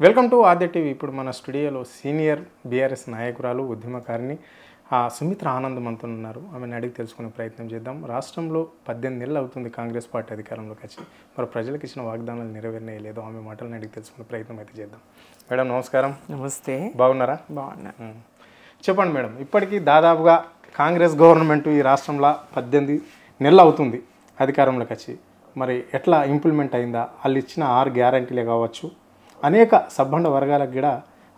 Welcome to Aadya TV. ఇప్పుడు మన స్టూడియోలో సీనియర్ బీఆర్ఎస్ నాయకురాలు ఉద్యమకారిణి సుమిత్ర ఆనంద్ మనతో ఉన్నారు. ఆమెను అడిగి తెలుసుకునే ప్రయత్నం చేద్దాం. రాష్ట్రంలో 18 నెలలు అవుతుంది కాంగ్రెస్ పార్టీ అధికారంలోకి వచ్చి, మరి ప్రజలకు ఇచ్చిన వాగ్దానాలు నెరవేరినాయి లేదో ఆమె మాటలను అడిగి తెలుసుకునే ప్రయత్నం అయితే చేద్దాం. మేడం నమస్కారం. నమస్తే. బాగున్నారా? బాగున్నా. చెప్పండి మేడం, ఇప్పటికీ దాదాపుగా కాంగ్రెస్ గవర్నమెంట్ ఈ రాష్ట్రంలో 18 నెలలు అవుతుంది అధికారంలోకి వచ్చి, మరి ఎట్లా ఇంప్లిమెంట్ అయిందా? వాళ్ళు ఇచ్చిన 6 గ్యారంటీలే కావచ్చు, అనేక సబ్బండ వర్గాలకు కూడా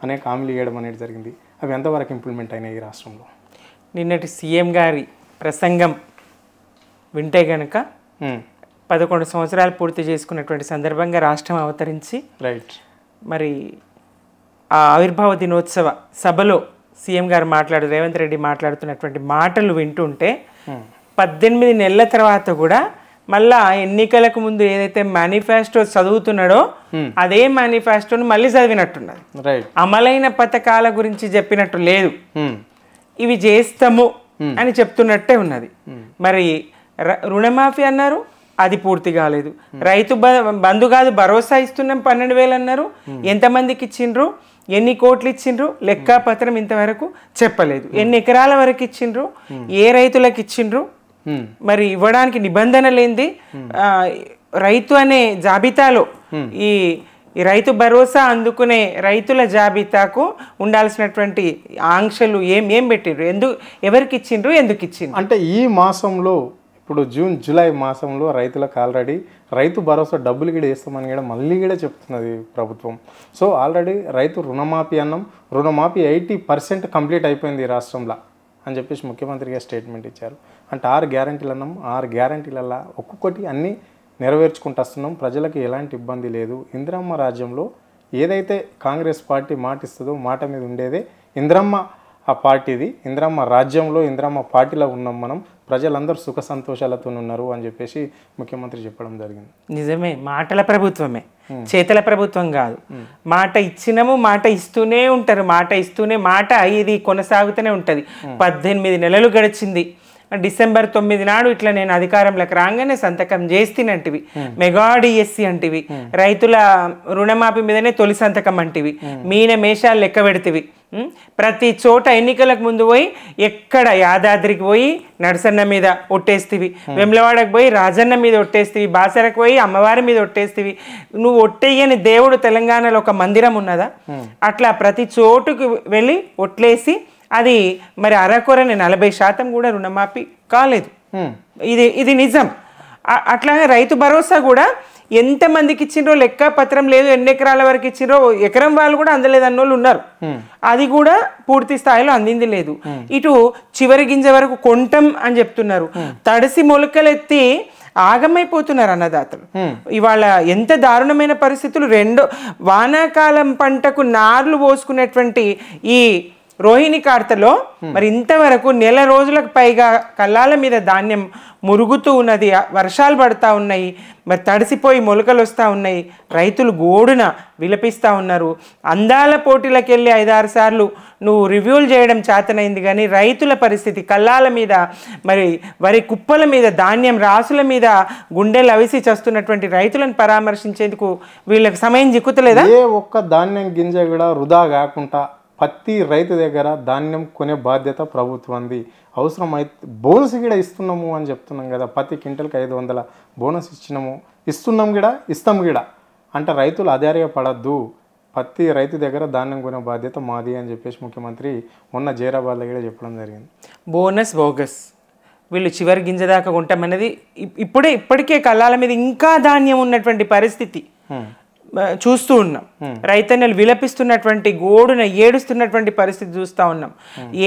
అనేక హామీలు ఇవ్వడం అనేది జరిగింది. అవి ఎంతవరకు ఇంప్లిమెంట్ అయినాయి ఈ రాష్ట్రంలో? నిన్నటి సీఎం గారి ప్రసంగం వింటే గనక 11 సంవత్సరాలు పూర్తి చేసుకున్నటువంటి సందర్భంగా రాష్ట్రం అవతరించి రైట్, మరి ఆ ఆవిర్భావ దినోత్సవ సభలో సీఎం గారు రేవంత్ రెడ్డి మాట్లాడుతున్నటువంటి మాటలు వింటుంటే 18 నెలల తర్వాత కూడా మళ్ళా ఎన్నికలకు ముందు ఏదైతే మేనిఫెస్టో చదువుతున్నాడో అదే మేనిఫెస్టోను మళ్ళీ చదివినట్టున్నది. అమలైన పథకాల గురించి చెప్పినట్టు లేదు, ఇవి చేస్తాము అని చెప్తున్నట్టే ఉన్నది. మరి రుణమాఫీ అన్నారు, అది పూర్తి కాలేదు. రైతు బంధు కాదు భరోసా ఇస్తున్నాం 12,000 అన్నారు, ఎంతమందికి ఇచ్చిండ్రు, ఎన్ని కోట్లు ఇచ్చిండ్రు, లెక్కాపత్రం ఇంతవరకు చెప్పలేదు. ఎన్ని ఎకరాల వరకు ఇచ్చిండ్రు, ఏ రైతులకు ఇచ్చిండ్రు, మరి ఇవ్వడానికి నిబంధన లేనిది రైతు అనే జాబితాలో ఈ రైతు భరోసా అందుకునే రైతుల జాబితాకు ఉండాల్సినటువంటి ఆంక్షలు ఏం పెట్టిండ్రు, ఎవరికి ఇచ్చిండ్రు, ఎందుకు ఇచ్చిండ్రు అంటే ఈ మాసంలో ఇప్పుడు జూన్ జూలై మాసంలో రైతులకు ఆల్రెడీ రైతు భరోసా డబ్బులు కూడా వేస్తామని కూడా మళ్ళీ కూడా చెప్తున్నది ప్రభుత్వం. సో ఆల్రెడీ రైతు రుణమాఫీ అన్నాం, రుణమాఫీ 80% కంప్లీట్ అయిపోయింది ఈ రాష్ట్రంలో అని చెప్పేసి ముఖ్యమంత్రిగా స్టేట్మెంట్ ఇచ్చారు. అంటే 6 గ్యారంటీలు అన్నాం, 6 గ్యారంటీలలో ఒక్కొక్కటి అన్నీ నెరవేర్చుకుంటూ వస్తున్నాం, ప్రజలకు ఎలాంటి ఇబ్బంది లేదు. ఇందిరమ్మ రాజ్యంలో ఏదైతే కాంగ్రెస్ పార్టీ మాట ఇస్తుందో మాట మీద ఉండేదే ఇందిరమ్మ ఆ పార్టీది. ఇందిరమ్మ రాజ్యంలో ఇందిరమ్మ పార్టీలో ఉన్నాం మనం, ప్రజలందరూ సుఖ సంతోషాలతో ఉన్నారు అని చెప్పేసి ముఖ్యమంత్రి చెప్పడం జరిగింది. నిజమే, మాటల ప్రభుత్వమే, చేతల ప్రభుత్వం కాదు. మాట ఇచ్చినము, మాట ఇస్తూనే ఉంటారు, మాట ఇస్తూనే మాట ఇది కొనసాగుతూనే ఉంటుంది. 18 నెలలు గడిచింది. డిసెంబర్ 9 నాడు ఇట్లా నేను అధికారంలోకి రాగానే సంతకం చేస్తేనంటివి, మెగా డిఎస్సి అంటివి, రైతుల రుణమాఫీ మీదనే తొలి సంతకం అంటివి, మీన మేషాలు లెక్క పెడితివి. ప్రతి చోట ఎన్నికలకు ముందు పోయి ఎక్కడ యాదాద్రికి పోయి నరసన్న మీద ఒట్టేస్తీవి, వెమ్లవాడకు పోయి రాజన్న మీద ఒట్టేస్తీవి, బాసరకు పోయి అమ్మవారి మీద ఒట్టేస్తీవి. నువ్వు ఒట్టేయని దేవుడు తెలంగాణలో ఒక మందిరం ఉన్నదా? అట్లా ప్రతి చోటుకు వెళ్ళి ఒట్లేసి అది మరి అరకొరని 40% కూడా రుణమాఫీ కాలేదు. ఇది నిజం. అట్లాగే రైతు భరోసా కూడా ఎంతమందికి ఇచ్చిండ్రో లెక్క పత్రం లేదు, ఎన్ని ఎకరాల వరకు ఇచ్చిండ్రో ఎకరం వాళ్ళు కూడా అందలేదు అన్నోళ్ళు ఉన్నారు. అది కూడా పూర్తి స్థాయిలో అందింది లేదు. ఇటు చివరి గింజ వరకు కొంటం అని చెప్తున్నారు, తడిసి మొలకలెత్తి ఆగమైపోతున్నారు అన్నదాతలు. ఇవాళ ఎంత దారుణమైన పరిస్థితులు. వానాకాలం పంటకు నార్లు పోసుకునేటువంటి ఈ రోహిణి కార్తెలో మరి ఇంతవరకు నెల రోజులకు పైగా కళ్ళాల మీద ధాన్యం మురుగుతూ ఉన్నది, వర్షాలు పడతా ఉన్నాయి, మరి తడిసిపోయి మొలకలు వస్తూ ఉన్నాయి, రైతులు గోడున విలపిస్తూ ఉన్నారు. అందాల పోటీలకు వెళ్ళి 5-6 సార్లు నువ్వు రివ్యూలు చేయడం చేతనైంది, కానీ రైతుల పరిస్థితి కళ్ళాల మీద, మరి వరి కుప్పల మీద, ధాన్యం రాసుల మీద గుండెలు అవిసి చేస్తున్నటువంటి రైతులను పరామర్శించేందుకు వీళ్ళకి సమయం చిక్కుతలేదా? ఏ ఒక్క ధాన్యం గింజ కూడా వృధా కాకుండా ప్రతి రైతు దగ్గర ధాన్యం కొనే బాధ్యత ప్రభుత్వంది. అవసరమైతే బోనస్ కూడా ఇస్తున్నాము అని చెప్తున్నాం కదా, ప్రతి క్వింటల్కి 500 బోనస్ ఇస్తున్నాం కూడా, ఇస్తాం కూడా. అంటే రైతులు ఆధారపడద్దు, ప్రతి రైతు దగ్గర ధాన్యం కొనే బాధ్యత మాది అని చెప్పేసి ముఖ్యమంత్రి మొన్న జైరాబాద్లో కూడా చెప్పడం జరిగింది. బోనస్ బోగస్, వీళ్ళు చివరి గింజ దాకా కొంటామన్నది ఇప్పటికే కళ్ళాల మీద ఇంకా ధాన్యం ఉన్నటువంటి పరిస్థితి చూస్తూ ఉన్నాం. రైతన్నలు విలపిస్తున్నటువంటి గోడున ఏడుస్తున్నటువంటి పరిస్థితి చూస్తూ ఉన్నాం.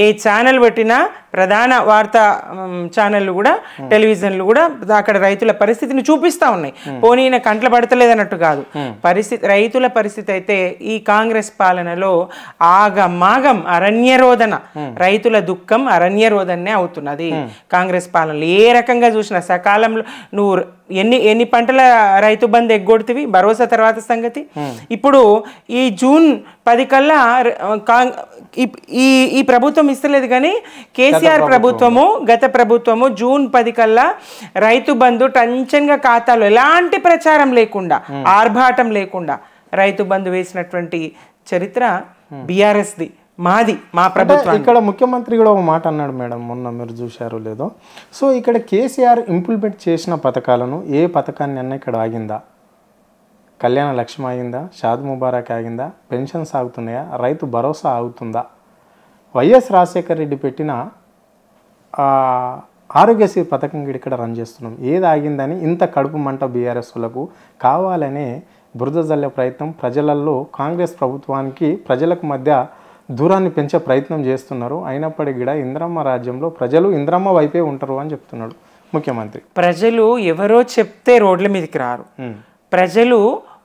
ఏ ఛానల్ పెట్టినా ప్రధాన వార్తా ఛానళ్ళు కూడా, టెలివిజన్లు కూడా అక్కడ రైతుల పరిస్థితిని చూపిస్తూ ఉన్నాయి. పోనీ కంట్ల పడతలేదన్నట్టు కాదు పరిస్థితి. రైతుల పరిస్థితి అయితే ఈ కాంగ్రెస్ పాలనలో ఆగమాగం అరణ్యరోదన, రైతుల దుఃఖం అరణ్యరోదనే అవుతున్నది కాంగ్రెస్ పాలనలో. ఏ రకంగా చూసినా సకాలంలో నువ్వు ఎన్ని పంటల రైతు బంధు ఎగ్గొడుతీవి, భరోసా తర్వాత సంగతి. ఇప్పుడు ఈ జూన్ 10 కల్లా ఈ ప్రభుత్వం ఇస్తలేదు, కానీ కేసీఆర్ ప్రభుత్వము, గత ప్రభుత్వము జూన్ 10 కల్లా రైతు బంధు టెన్షన్గా ఖాతాలో ఎలాంటి ప్రచారం లేకుండా, ఆర్భాటం లేకుండా రైతు బంధు వేసినటువంటి చరిత్ర బీఆర్ఎస్ది, మాది, మా ప్రభుత్వం. ఇక్కడ ముఖ్యమంత్రి కూడా ఒక మాట అన్నాడు మేడం, మొన్న మీరు చూశారో లేదో. సో ఇక్కడ కేసీఆర్ ఇంప్లిమెంట్ చేసిన పథకాలను ఏ పథకాన్ని అన్న ఇక్కడ ఆగిందా? కళ్యాణ లక్ష్యం ఆగిందా? షాద్ ముబారక్ ఆగిందా? పెన్షన్స్ ఆగుతున్నాయా? రైతు భరోసా ఆగుతుందా? వైఎస్ రాజశేఖర రెడ్డి పెట్టిన ఆరోగ్యశ్రీ పథకం ఇక్కడ రన్ చేస్తున్నాం. ఏది ఆగిందని ఇంత కడుపు మంట బీఆర్ఎస్లకు కావాలనే బురద జల్లే ప్రయత్నం ప్రజలలో కాంగ్రెస్ ప్రభుత్వానికి ప్రజలకు మధ్య దూరాన్ని పెంచే ప్రయత్నం చేస్తున్నారు. అయినప్పటికీ కూడా ఇంద్రమ్మ రాజ్యంలో ప్రజలు ఇంద్రమ్మ వైపే ఉంటారు అని చెప్తున్నాడు ముఖ్యమంత్రి. ప్రజలు ఎవరో చెప్తే రోడ్ల మీదకి రారు. ప్రజలు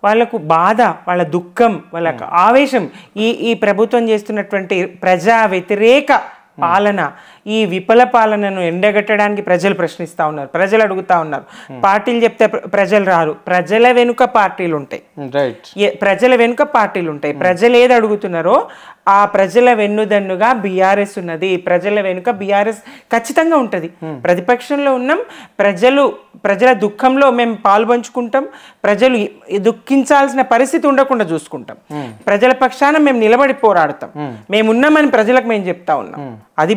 వాళ్ళకు బాధ, వాళ్ళ దుఃఖం, వాళ్ళకు ఆవేశం, ఈ ప్రభుత్వం చేస్తున్నటువంటి ప్రజా వ్యతిరేక పాలన, ఈ విఫల పాలనను ఎండగట్టడానికి ప్రజలు ప్రశ్నిస్తూ ఉన్నారు, ప్రజలు అడుగుతా ఉన్నారు. పార్టీలు చెప్తే ప్రజలు రారు, ప్రజల వెనుక పార్టీలు ఉంటాయి. ప్రజల వెనుక పార్టీలు ఉంటాయి. ప్రజలు ఏది అడుగుతున్నారో ఆ ప్రజల వెన్నుదన్నుగా బీఆర్ఎస్ ఉన్నది. ప్రజల వెనుక బీఆర్ఎస్ ఖచ్చితంగా ఉంటుంది. ప్రతిపక్షంలో ఉన్నాం, ప్రజల దుఃఖంలో మేము పాల్పంచుకుంటాం, ప్రజలు దుఃఖించాల్సిన పరిస్థితి ఉండకుండా చూసుకుంటాం, ప్రజల పక్షాన మేము నిలబడి పోరాడతాం, మేమున్నామని ప్రజలకు మేము చెప్తా ఉన్నాం. అది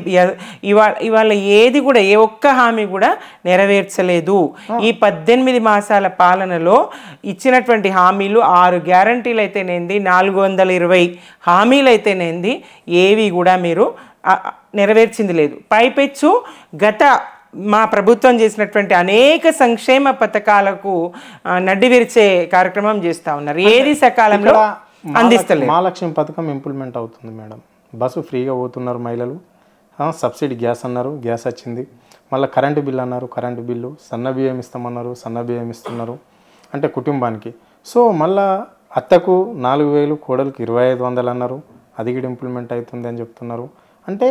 ఇవాళ ఏది కూడా, ఏ ఒక్క హామీ కూడా నెరవేర్చలేదు. ఈ 18 మాసాల పాలనలో ఇచ్చినటువంటి హామీలు 6 గ్యారంటీలు అయితేనేంది, 420 హామీలు అయితేనేంది, ఏవి కూడా మీరు నెరవేర్చింది లేదు. పైపెచ్చు గత మా ప్రభుత్వం చేసినటువంటి అనేక సంక్షేమ పథకాలకు నడ్డి విరిచే కార్యక్రమం చేస్తూ ఉన్నారు. ఏది సకాలంలో అందిస్తలేదు. మహాలక్ష్మి పథకం ఇంప్లిమెంట్ అవుతుంది మేడం. బస్సు ఫ్రీగా పోతున్నారు మహిళలు. సబ్సిడీ గ్యాస్ అన్నారు, గ్యాస్ వచ్చింది. మళ్ళీ కరెంటు బిల్లు అన్నారు, కరెంటు బిల్లు. సన్న బియ్యం ఇస్తామన్నారు, సన్న బియ్యం ఇస్తున్నారు అంటే కుటుంబానికి. సో మళ్ళీ అత్తకు 4,000, కోడలకు 2,500 అన్నారు, అది కూడా ఇంప్లిమెంట్ అవుతుంది అని చెప్తున్నారు. అంటే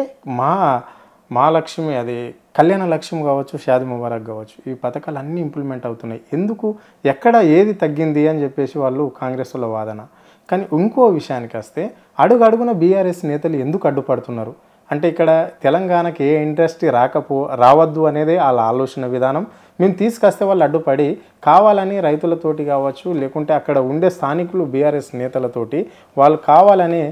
మా లక్ష్మి, అది కళ్యాణ లక్ష్యం కావచ్చు, షాదీ ముబారక్ కావచ్చు, ఈ పథకాలు అన్నీ ఇంప్లిమెంట్ అవుతున్నాయి. ఎందుకు, ఎక్కడ ఏది తగ్గింది అని చెప్పేసి వాళ్ళు కాంగ్రెస్లో వాదన. కానీ ఇంకో విషయానికి వస్తే అడుగడుగున బీఆర్ఎస్ నేతలు ఎందుకు అడ్డుపడుతున్నారు అంటే, ఇక్కడ తెలంగాణకి ఏ ఇండస్ట్రీ రావద్దు అనేదే వాళ్ళ ఆలోచన విధానం. మేము తీసుకొస్తే వాళ్ళు అడ్డుపడి కావాలని రైతులతోటి కావచ్చు, లేకుంటే అక్కడ ఉండే స్థానికులు బీఆర్ఎస్ నేతలతోటి వాళ్ళు కావాలని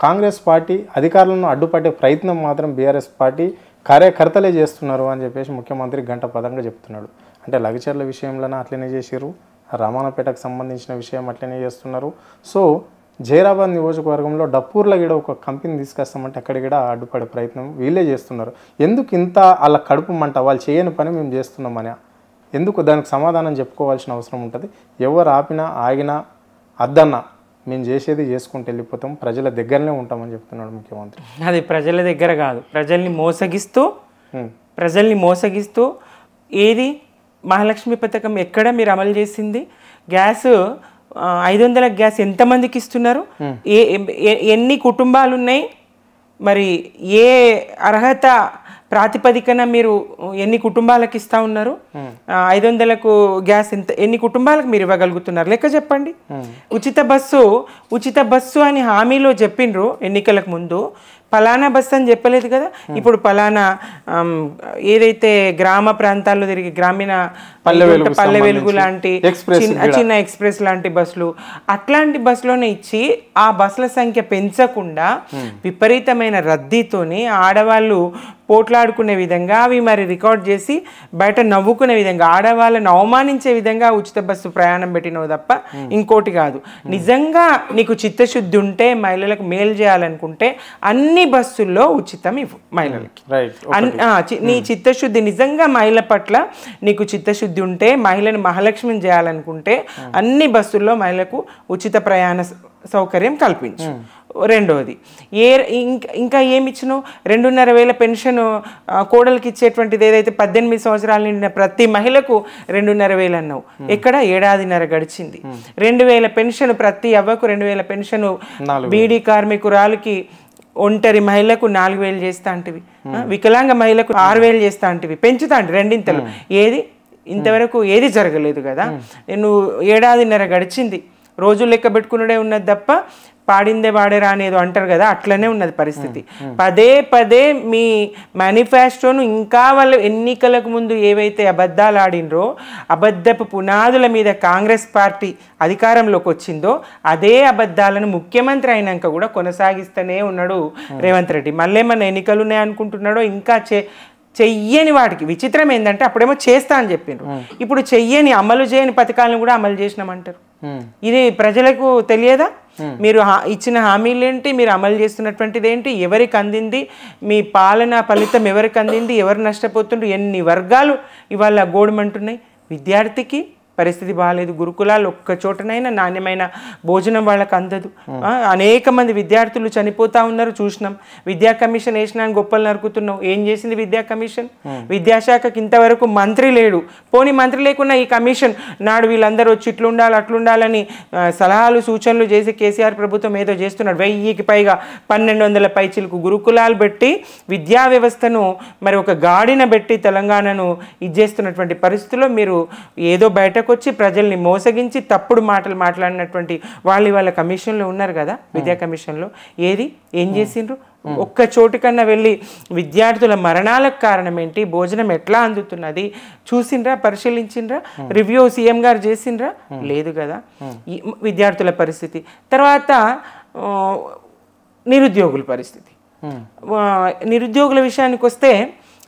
కాంగ్రెస్ పార్టీ అధికారులను అడ్డుపడే ప్రయత్నం మాత్రం బీఆర్ఎస్ పార్టీ కార్యకర్తలే చేస్తున్నారు అని చెప్పేసి ముఖ్యమంత్రి గంటపదంగా చెప్తున్నాడు. అంటే లగచర్ల విషయంలోనే అట్లనే చేసారు, రామానపేటకు సంబంధించిన విషయం అట్లనే చేస్తున్నారు. సో జైరాబాద్ నియోజకవర్గంలో డప్పూర్లో కూడా ఒక కంపెనీ తీసుకొస్తామంటే అక్కడ కూడా అడ్డుపడే ప్రయత్నం వీళ్ళే చేస్తున్నారు. ఎందుకు ఇంత వాళ్ళ కడుపు మంట, వాళ్ళు చేయని పని మేము చేస్తున్నామని ఎందుకు దానికి సమాధానం చెప్పుకోవాల్సిన అవసరం ఉంటుంది. ఎవరు ఆపినా ఆగినా అద్దన్నా మేము చేసేది చేసుకుంటూ వెళ్ళిపోతాం, ప్రజల దగ్గరనే ఉంటామని చెప్తున్నాడు ముఖ్యమంత్రి. అది ప్రజల దగ్గర కాదు, ప్రజల్ని మోసగిస్తూ ఏది మహాలక్ష్మి పథకం ఎక్కడ మీరు అమలు చేసింది? గ్యాస్ 500 గ్యాస్ ఎంతమందికి ఇస్తున్నారు? ఎన్ని కుటుంబాలు ఉన్నాయి? మరి ఏ అర్హత ప్రాతిపదికన మీరు ఎన్ని కుటుంబాలకు ఇస్తా ఉన్నారు? 500కు గ్యాస్ ఎన్ని కుటుంబాలకు మీరు ఇవ్వగలుగుతున్నారు? లెక్క చెప్పండి. ఉచిత బస్సు అని హామీలో చెప్పిండ్రు ఎన్నికలకు ముందు. పలానా బస్సు అని చెప్పలేదు కదా. ఇప్పుడు పలానా ఏదైతే గ్రామ ప్రాంతాల్లో తిరిగి గ్రామీణ పల్లె వెలుగు లాంటి చిన్న ఎక్స్ప్రెస్ లాంటి బస్సులు, అట్లాంటి బస్సులోనే ఇచ్చి ఆ బస్సుల సంఖ్య పెంచకుండా విపరీతమైన రద్దీతోని ఆడవాళ్ళు పోట్లాడుకునే విధంగా అవి మరి రికార్డ్ చేసి బయట నవ్వుకునే విధంగా, ఆడవాళ్ళని అవమానించే విధంగా ఉచిత బస్సు ప్రయాణం పెట్టినవు తప్ప ఇంకోటి కాదు. నిజంగా నీకు చిత్తశుద్ధి ఉంటే, మహిళలకు మేలు చేయాలనుకుంటే అన్ని బస్సుల్లో ఉచితం ఇవ్వు మహిళలకి. నీ చిత్తశుద్ధి నిజంగా మహిళ పట్ల నీకు చిత్తశుద్ధి ఉంటే, మహిళని మహాలక్ష్మిని చేయాలనుకుంటే అన్ని బస్సుల్లో మహిళకు ఉచిత ప్రయాణ సౌకర్యం కల్పించు. రెండవది ఇంకా ఏమి ఇచ్చినావు? 2,500 పెన్షన్ కోడలికి ఇచ్చేటువంటిది ఏదైతే 18 సంవత్సరాల నిండిన ప్రతి మహిళకు 2,500 అన్నావు. ఎక్కడ? 7.5 గడిచింది. 2,000 పెన్షన్ ప్రతి అవ్వకు, 2,000 పెన్షన్ బీడీ కార్మికురాలకి, ఒంటరి మహిళకు 4,000 చేస్తా అంటివి, వికలాంగ మహిళకు 6,000 చేస్తా అంటివి, పెంచుతా అంటే రెండింతలు. ఏది ఇంతవరకు ఏది జరగలేదు కదా. నువ్వు 7.5 గడిచింది, రోజులు లెక్క పెట్టుకున్నదే ఉన్నది తప్ప పాడిందే వాడేరా అనేది అంటారు కదా, అట్లనే ఉన్నది పరిస్థితి. పదే పదే మీ మేనిఫెస్టోను ఇంకా వాళ్ళు ఎన్నికలకు ముందు ఏవైతే అబద్ధాలు ఆడినరో, అబద్ధపు పునాదుల మీద కాంగ్రెస్ పార్టీ అధికారంలోకి వచ్చిందో అదే అబద్ధాలను ముఖ్యమంత్రి అయినాక కూడా కొనసాగిస్తూనే ఉన్నాడు రేవంత్ రెడ్డి. మళ్ళీ మన ఎన్నికలు ఉన్నాయనుకుంటున్నాడో ఇంకా చెయ్యని వాటికి. విచిత్రం ఏంటంటే అప్పుడేమో చేస్తా అని చెప్పిండ్రు, ఇప్పుడు చెయ్యని అమలు చేయని పథకాలను కూడా అమలు చేసినామంటారు. ఇది ప్రజలకు తెలియదా? మీరు ఇచ్చిన హామీలు ఏంటి, మీరు అమలు చేస్తున్నటువంటిది ఏంటి, ఎవరికి అందింది, మీ పాలన ఫలితం ఎవరికి అందింది, ఎవరు నష్టపోతుండ్రు, ఎన్ని వర్గాలు ఇవాళ గోడుమంటున్నాయి. విద్యార్థికి పరిస్థితి బాగాలేదు, గురుకులాలు ఒక్క చోటనైనా నాణ్యమైన భోజనం వాళ్ళకి అందదు. అనేక మంది విద్యార్థులు చనిపోతా ఉన్నారు, చూసినాం. విద్యా కమిషన్ వేసినా గొప్పలు నరుకుతున్నావు. ఏం చేసింది విద్యా కమిషన్? విద్యాశాఖకి ఇంతవరకు మంత్రి లేడు. పోనీ మంత్రి లేకున్నా ఈ కమిషన్ నాడు వీళ్ళందరూ వచ్చి ఇట్లుండాలి అట్లుండాలని సలహాలు సూచనలు చేసి కేసీఆర్ ప్రభుత్వం ఏదో చేస్తున్నాడు. 1000కి పైగా 1200 పైచిలకు గురుకులాలు పెట్టి విద్యా వ్యవస్థను మరి ఒక గాడిన పెట్టి తెలంగాణను ఇచ్చేస్తున్నటువంటి పరిస్థితుల్లో మీరు ఏదో బయటకు వచ్చి ప్రజల్ని మోసగించి తప్పుడు మాటలు మాట్లాడినటువంటి వాళ్ళ కమిషన్లో ఉన్నారు కదా, విద్యా కమిషన్లో. ఏం చేసిండ్రు? ఒక్క చోటు కన్నా వెళ్ళి విద్యార్థుల మరణాలకు కారణం ఏంటి, భోజనం ఎట్లా అందుతున్నది చూసిండ్రా, పరిశీలించిండ్రా, రివ్యూ సీఎం గారు చేసిండ్రా? లేదు కదా. విద్యార్థుల పరిస్థితి. తర్వాత నిరుద్యోగుల పరిస్థితి. నిరుద్యోగుల విషయానికి వస్తే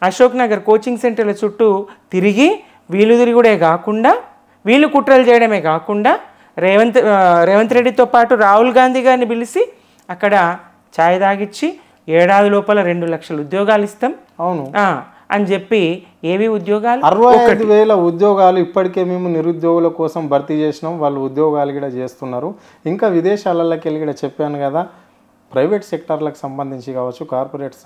అశోక్ నగర్ కోచింగ్ సెంటర్ల చుట్టూ తిరిగి వీళ్ళు తిరుగుడే కాకుండా, వీళ్ళు కుట్రలు చేయడమే కాకుండా రేవంత్ రెడ్డితో పాటు రాహుల్ గాంధీ గారిని పిలిచి అక్కడ ఛాయ్ తాగిచ్చి ఏడాది లోపల 2 లక్షల ఉద్యోగాలు ఇస్తాం అని చెప్పి, ఏవి ఉద్యోగాలు? 65,000 ఉద్యోగాలు ఇప్పటికే మేము నిరుద్యోగుల కోసం భర్తీ చేసినాం, వాళ్ళు ఉద్యోగాలు కూడా చేస్తున్నారు. ఇంకా విదేశాలకి వెళ్ళి కూడా చెప్పాను కదా, ప్రైవేట్ సెక్టార్లకు సంబంధించి కావచ్చు, కార్పొరేట్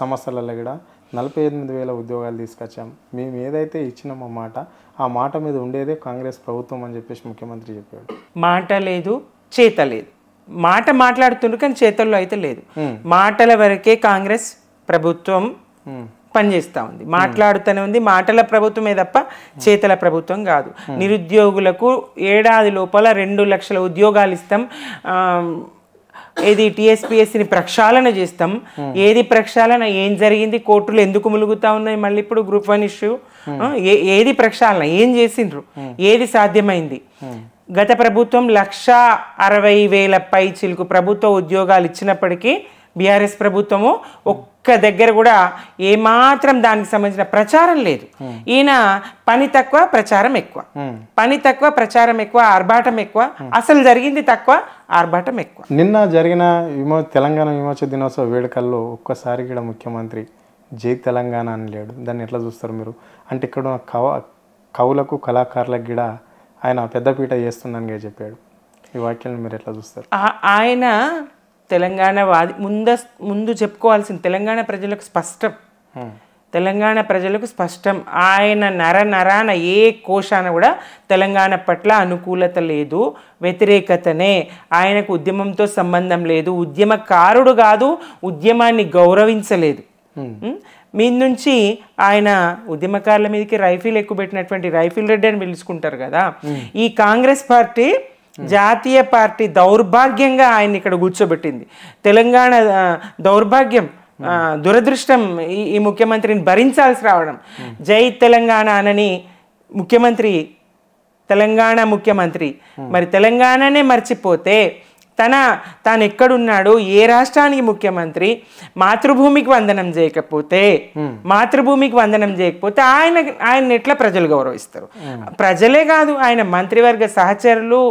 సంస్థలలో కూడా 48,000 ఉద్యోగాలు తీసుకొచ్చాం. మేము ఏదైతే ఇచ్చినామో మాట, ఆ మాట మీద ఉండేదే కాంగ్రెస్ ప్రభుత్వం అని చెప్పేసి ముఖ్యమంత్రి చెప్పాడు. మాట లేదు, చేత లేదు. మాట మాట్లాడుతుండ్రు కానీ చేతల్లో అయితే లేదు. మాటల వరకే కాంగ్రెస్ ప్రభుత్వం పనిచేస్తూ ఉంది, మాట్లాడుతూనే ఉంది. మాటల ప్రభుత్వమే తప్ప చేతల ప్రభుత్వం కాదు. నిరుద్యోగులకు ఏడాది లోపల 2 లక్షల ఉద్యోగాలు ఇస్తాం, ఏది టీఎస్పీఎస్సీని ప్రక్షాళన చేస్తాం. ఏది ప్రక్షాళన? ఏం జరిగింది? కోర్టులు ఎందుకు ములుగుతా ఉన్నాయి? మళ్ళీ ఇప్పుడు గ్రూప్ 1 ఇష్యూ. ఏది ప్రక్షాళన? ఏం చేసిండ్రు? ఏది సాధ్యమైంది? గత ప్రభుత్వం 160,000 పైచిలకు ప్రభుత్వ ఉద్యోగాలు ఇచ్చినప్పటికీ బీఆర్ఎస్ ప్రభుత్వము ఒక్క దగ్గర కూడా ఏమాత్రం దానికి సంబంధించిన ప్రచారం లేదు. ఈయన పని తక్కువ, ప్రచారం ఎక్కువ, పని తక్కువ, ప్రచారం ఎక్కువ, ఆర్భాటం ఎక్కువ. అసలు జరిగింది తక్కువ, ఆర్భాటం ఎక్కువ. నిన్న జరిగిన తెలంగాణ విమోచన దినోత్సవ వేడుకల్లో ఒక్కసారి కూడా ముఖ్యమంత్రి జై తెలంగాణ అని లేడు. దాన్ని ఎట్లా చూస్తారు మీరు? అంటే ఇక్కడ కవులకు కళాకారులకు కూడా ఆయన పెద్దపీట చేస్తుందని చెప్పాడు. ఈ వాక్యాలను మీరు ఎట్లా చూస్తారు? ఆయన తెలంగాణ ముందు చెప్పుకోవాల్సిన తెలంగాణ ప్రజలకు స్పష్టం, తెలంగాణ ప్రజలకు స్పష్టం. ఆయన నరాన ఏ కోశాన కూడా తెలంగాణ పట్ల అనుకూలత లేదు, వ్యతిరేకతనే. ఆయనకు ఉద్యమంతో సంబంధం లేదు, ఉద్యమకారుడు కాదు, ఉద్యమాన్ని గౌరవించలేదు. మీ నుంచి ఆయన ఉద్యమకారుల మీదకి రైఫిల్ ఎక్కువ పెట్టినటువంటి రైఫిల్ రెడ్డి అని పిలుచుకుంటారు కదా. ఈ కాంగ్రెస్ పార్టీ జాతీయ పార్టీ దౌర్భాగ్యంగా ఆయన ఇక్కడ కూర్చోబెట్టింది. తెలంగాణ దౌర్భాగ్యం, దురదృష్టం ఈ ముఖ్యమంత్రిని భరించాల్సి రావడం. జై తెలంగాణ అనని ముఖ్యమంత్రి, తెలంగాణ ముఖ్యమంత్రి మరి తెలంగాణనే మర్చిపోతే తాను ఎక్కడున్నాడు, ఏ రాష్ట్రానికి ముఖ్యమంత్రి, మాతృభూమికి వందనం చేయకపోతే ఆయన ఎట్లా ప్రజలు గౌరవిస్తారు? ప్రజలే కాదు, ఆయన మంత్రివర్గ సహచరులు,